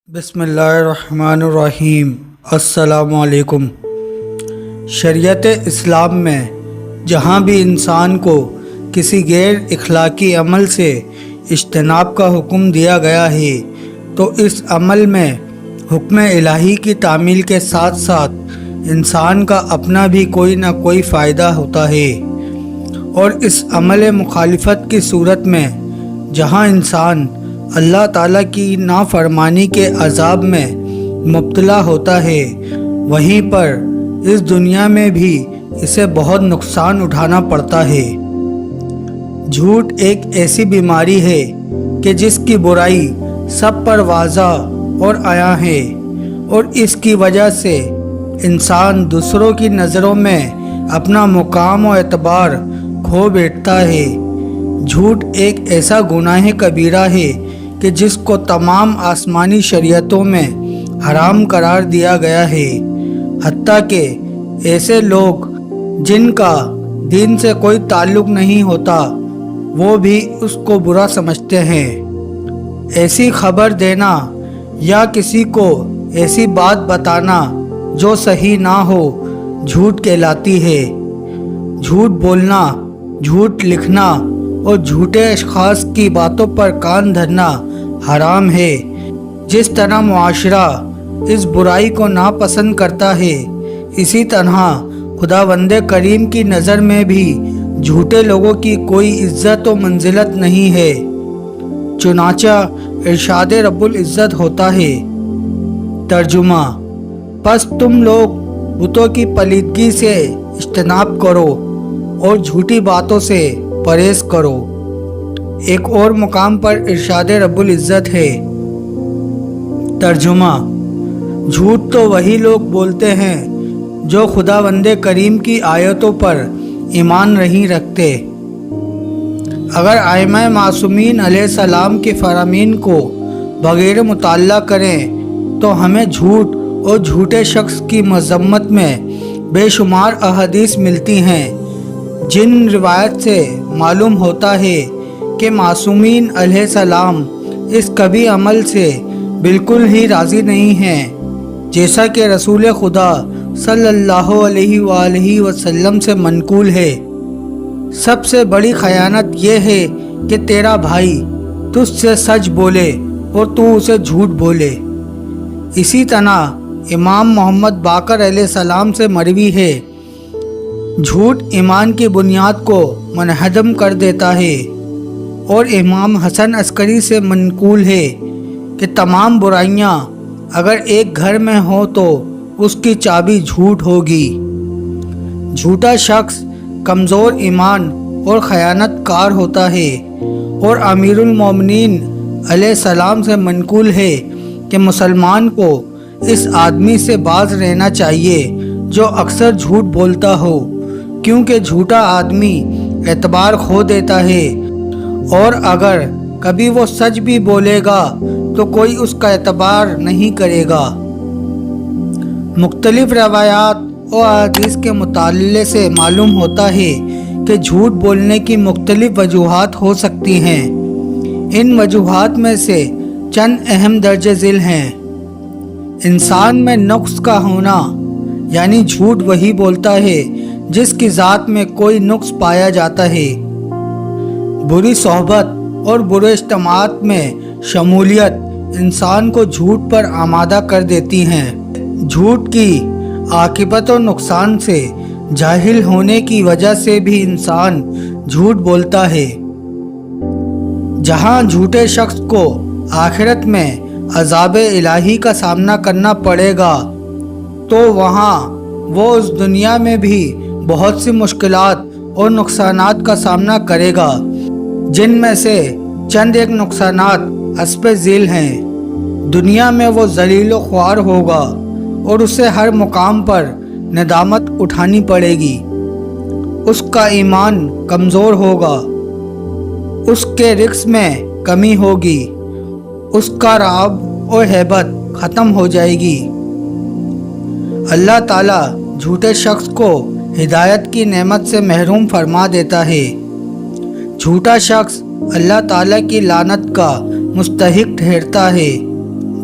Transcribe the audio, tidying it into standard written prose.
بسم اللہ الرحمن الرحیم۔ السلام علیکم۔ شریعت اسلام میں جہاں بھی انسان کو کسی غیر اخلاقی عمل سے اجتناب کا حکم دیا گیا ہے تو اس عمل میں حکم الہی کی تعمیل کے ساتھ ساتھ انسان کا اپنا بھی کوئی نہ کوئی فائدہ ہوتا ہے، اور اس عمل مخالفت کی صورت میں جہاں انسان اللہ تعالیٰ کی نافرمانی کے عذاب میں مبتلا ہوتا ہے، وہیں پر اس دنیا میں بھی اسے بہت نقصان اٹھانا پڑتا ہے۔ جھوٹ ایک ایسی بیماری ہے کہ جس کی برائی سب پر واضح اور عیاں ہے، اور اس کی وجہ سے انسان دوسروں کی نظروں میں اپنا مقام و اعتبار کھو بیٹھتا ہے۔ جھوٹ ایک ایسا گناہ کبیرہ ہے کہ جس کو تمام آسمانی شریعتوں میں حرام قرار دیا گیا ہے، حتیٰ کہ ایسے لوگ جن کا دین سے کوئی تعلق نہیں ہوتا وہ بھی اس کو برا سمجھتے ہیں۔ ایسی خبر دینا یا کسی کو ایسی بات بتانا جو صحیح نہ ہو جھوٹ کہلاتی ہے۔ جھوٹ بولنا، جھوٹ لکھنا اور جھوٹے اشخاص کی باتوں پر کان دھرنا حرام ہے۔ جس طرح معاشرہ اس برائی کو ناپسند کرتا ہے، اسی طرح خداوند کریم کی نظر میں بھی جھوٹے لوگوں کی کوئی عزت و منزلت نہیں ہے۔ چنانچہ ارشاد رب العزت ہوتا ہے۔ ترجمہ: پس تم لوگ بتوں کی پلیدگی سے اجتناب کرو اور جھوٹی باتوں سے پرہیز کرو۔ ایک اور مقام پر ارشاد رب العزت ہے۔ ترجمہ: جھوٹ تو وہی لوگ بولتے ہیں جو خداوند کریم کی آیتوں پر ایمان نہیں رکھتے۔ اگر ائمہ معصومین علیہ السلام کے فرامین کو بغیر مطالعہ کریں تو ہمیں جھوٹ اور جھوٹے شخص کی مذمت میں بے شمار احادیث ملتی ہیں، جن روایت سے معلوم ہوتا ہے کہ معصومین علیہ السلام اس کبھی عمل سے بالکل ہی راضی نہیں ہیں، جیسا کہ رسول خدا صلی اللہ علیہ وآلہ وسلم سے منقول ہے۔ سب سے بڑی خیانت یہ ہے کہ تیرا بھائی تجھ سے سچ بولے اور تو اسے جھوٹ بولے۔ اسی طرح امام محمد باقر علیہ السلام سے مروی ہے، جھوٹ ایمان کی بنیاد کو منہدم کر دیتا ہے، اور امام حسن عسکری سے منقول ہے کہ تمام برائیاں اگر ایک گھر میں ہوں تو اس کی چابی جھوٹ ہوگی۔ جھوٹا شخص کمزور ایمان اور خیانت کار ہوتا ہے، اور امیر المومنین علیہ السلام سے منقول ہے کہ مسلمان کو اس آدمی سے باز رہنا چاہیے جو اکثر جھوٹ بولتا ہو، کیونکہ جھوٹا آدمی اعتبار کھو دیتا ہے، اور اگر کبھی وہ سچ بھی بولے گا تو کوئی اس کا اعتبار نہیں کرے گا۔ مختلف روایات اور احادیث کے مطالعے سے معلوم ہوتا ہے کہ جھوٹ بولنے کی مختلف وجوہات ہو سکتی ہیں۔ ان وجوہات میں سے چند اہم درج ذیل ہیں۔ انسان میں نقص کا ہونا، یعنی جھوٹ وہی بولتا ہے جس کی ذات میں کوئی نقص پایا جاتا ہے۔ بری صحبت اور برے اجتماعات میں شمولیت انسان کو جھوٹ پر آمادہ کر دیتی ہیں۔ جھوٹ کی عاقبت و نقصان سے جاہل ہونے کی وجہ سے بھی انسان جھوٹ بولتا ہے۔ جہاں جھوٹے شخص کو آخرت میں عذاب الہی کا سامنا کرنا پڑے گا تو وہاں وہ اس دنیا میں بھی بہت سی مشکلات اور نقصانات کا سامنا کرے گا، جن میں سے چند ایک نقصانات حسب ذیل ہیں۔ دنیا میں وہ ذلیل و خوار ہوگا اور اسے ہر مقام پر ندامت اٹھانی پڑے گی۔ اس کا ایمان کمزور ہوگا، اس کے رزق میں کمی ہوگی، اس کا رعب اور ہیبت ختم ہو جائے گی۔ اللہ تعالیٰ جھوٹے شخص کو ہدایت کی نعمت سے محروم فرما دیتا ہے۔ جھوٹا شخص اللہ تعالیٰ کی لعنت کا مستحق ٹھہرتا ہے۔